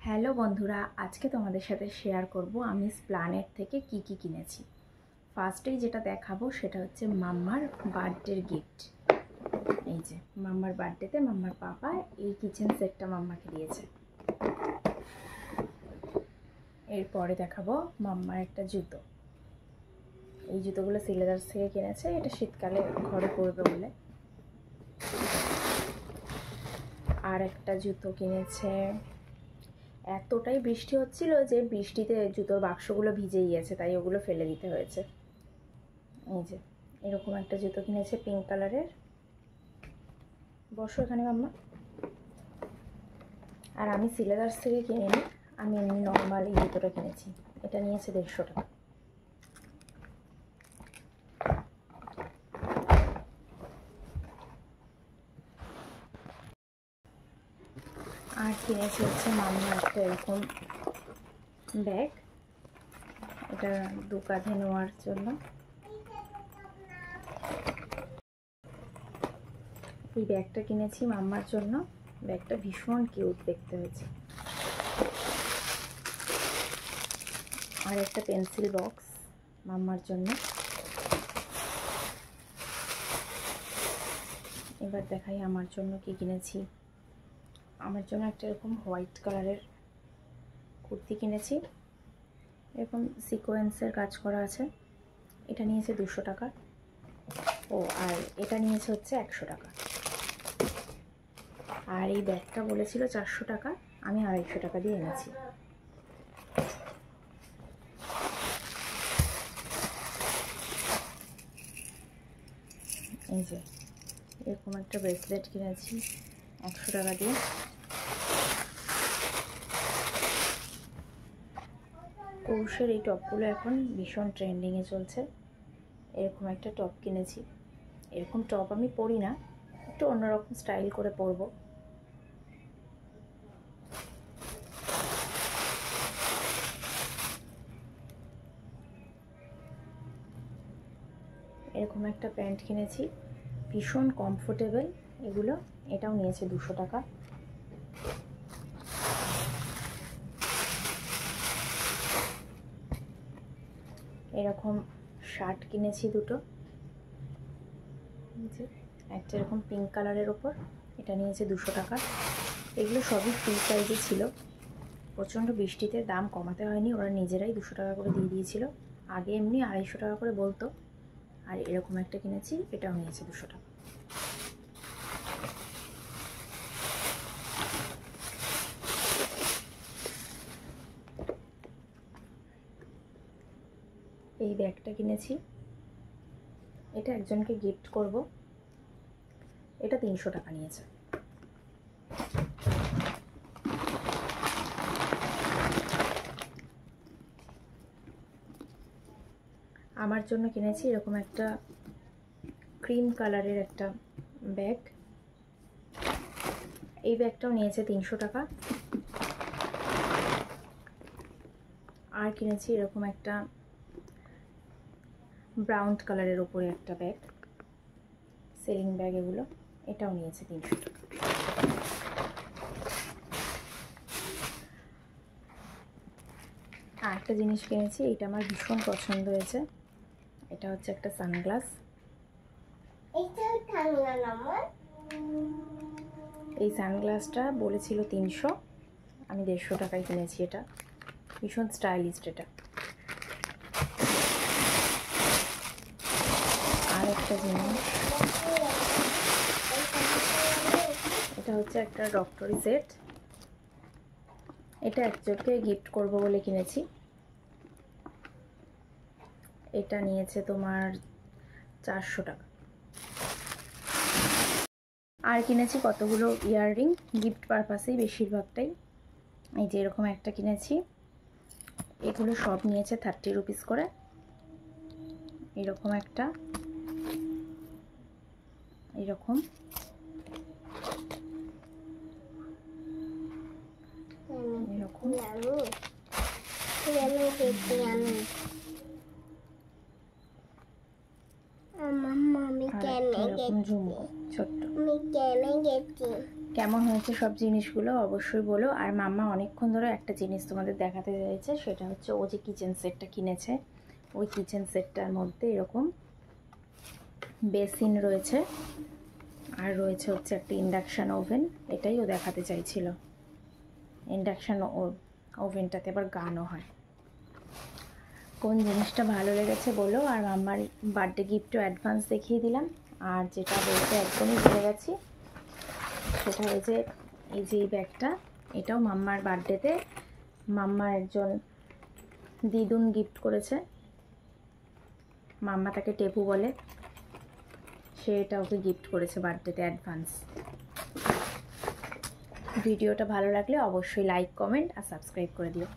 Hello বন্ধুরা, আজকে তোমাদের সাথে শেয়ার করব আমি স্প্ল্যানেট থেকে কি কি কিনেছি। ফার্স্টেই যেটা দেখাবো সেটা হচ্ছে মাম্মার বার্থডের গিফট। এই যে মাম্মার বার্থডেতে মাম্মার পাপা এই কিচেন সেটটা মাম্মাকে দিয়েছে। এরপরে দেখাবো মাম্মার একটা জুতো। এই জুতোগুলো সিলেদার্স থেকে কিনেছে, এটা শীতকালে ঘরে পরবে বলে। আর একটা জুতো কিনেছে। এতটাই বৃষ্টি হচ্ছিল যে বৃষ্টিতে জুতোর বাক্সগুলো ভিজেই গেছে, তাই ওগুলো ফেলে দিতে হয়েছে। এই যে এরকম একটা জুতো কিনেছে পিঙ্ক কালারের। বসো এখানে মাম্মা। আর আমি সিলেদার্স থেকে কিনিনি, আমি এমনি নর্মাল এই জুতোটা কিনেছি। এটা নিয়েছে 150 টাকা। আর কিনেছি হচ্ছে মাম্মা একটা এরকম ব্যাগ, এটা 2 কাঁধে নেওয়ার জন্য। এই ব্যাগটা কিনেছি মাম্মার জন্য, ব্যাগটা ভীষণ কিউট দেখতে হয়েছে। আর একটা পেন্সিল বক্স মাম্মার জন্য। এবার দেখাই আমার জন্য কি কিনেছি। আমার জন্য একটা এরকম হোয়াইট কালারের কুর্তি কিনেছি, এরকম সিকোয়েন্সের কাজ করা আছে। এটা নিয়েছে 200 টাকা। ও আর এটা নিয়েছে হচ্ছে 100 টাকা। আর এই ব্যাগটা বলেছিল 400 টাকা, আমি 250 টাকা দিয়ে এনেছি। এই যে এরকম একটা ব্রেসলেট কিনেছি 100 টাকা দিয়ে। কৌশের এই টপগুলো এখন ভীষণ ট্রেন্ডিংয়ে চলছে। এরকম একটা টপ কিনেছি। এরকম টপ আমি পরি না, একটু অন্যরকম স্টাইল করে পরবো। এরকম একটা প্যান্ট কিনেছি, ভীষণ কমফোর্টেবল এগুলো। এটাও নিয়েছে 200 টাকা। এরকম শার্ট কিনেছি দুটো, একটা এরকম পিঙ্ক কালারের ওপর, এটা নিয়েছে 200 টাকা। এগুলো সবই ফ্রি সাইজে ছিল, প্রচণ্ড বৃষ্টিতে দাম কমাতে হয়নি, ওরা নিজেরাই 200 টাকা করে দিয়ে দিয়েছিল। আগে এমনি 250 টাকা করে বলতো। আর এরকম একটা কিনেছি, এটাও নিয়েছে 200 টাকা। এই ব্যাগটা কিনেছি, এটা একজনকে গিফট করব। এটা 300 টাকা নিয়েছে। আমার জন্য কিনেছি এরকম একটা ক্রিম কালারের একটা ব্যাগ। এই ব্যাগটাও নিয়েছে 300 টাকা। আর কিনেছি এরকম একটা ব্রাউন কালারের ওপরে একটা ব্যাগ, সেলিং ব্যাগ এগুলো, এটাও নিয়েছে 300 টাকা। আর একটা জিনিস কিনেছি, এটা আমার ভীষণ পছন্দ হয়েছে। এটা হচ্ছে একটা সানগ্লাস। এই সানগ্লাসটা বলেছিল 300, আমি 150 টাকায় কিনেছি। এটা ভীষণ স্টাইলিস্ট। এটা আর একটা জিনিস, এটা হচ্ছে একটা ডক্টরি সেট। এটা একজনকে গিফট করব বলে কিনেছি। এটা নিয়েছে তোমার 400 টাকা। আর কিনেছি কতগুলো ইয়াররিং, গিফট পারপাসেই বেশিরভাগটাই। এই যে এরকম একটা কিনেছি, এগুলো সব নিয়েছে 30 রুপিস করে। এরকম একটা, এরকম, এরকম, এরকম ঝুমকো ছোট্ট। কেমন হয়েছে সব জিনিসগুলো অবশ্যই বলো। আর মাম্মা অনেকক্ষণ ধরে একটা জিনিস তোমাদের দেখাতে চাইছে, সেটা হচ্ছে ও যে কিচেন সেটটা কিনেছে, ওই কিচেন সেটটার মধ্যে এরকম বেসিন রয়েছে আর রয়েছে হচ্ছে একটা ইন্ডাকশান ওভেন। এটাই ও দেখাতে চাইছিল। ইন্ডাকশান ওভেনটাতে আবার গানও হয়। কোন জিনিসটা ভালো লেগেছে বলো। আর মাম্মার বার্থডে গিফটও অ্যাডভান্স দেখিয়ে দিলাম। আর যেটা বলতে একদমই ভুলে গেছি, সেটা হয়েছে এই যে এই ব্যাগটা, এটাও মাম্মার বার্থডেতে মাম্মার একজন দিদুন গিফট করেছে। মাম্মা তাকে টেপু বলে, সে এটা ওকে গিফট করেছে বার্থডেতে অ্যাডভান্স। ভিডিওটা ভালো লাগলে অবশ্যই লাইক, কমেন্ট আর সাবস্ক্রাইব করে দিও।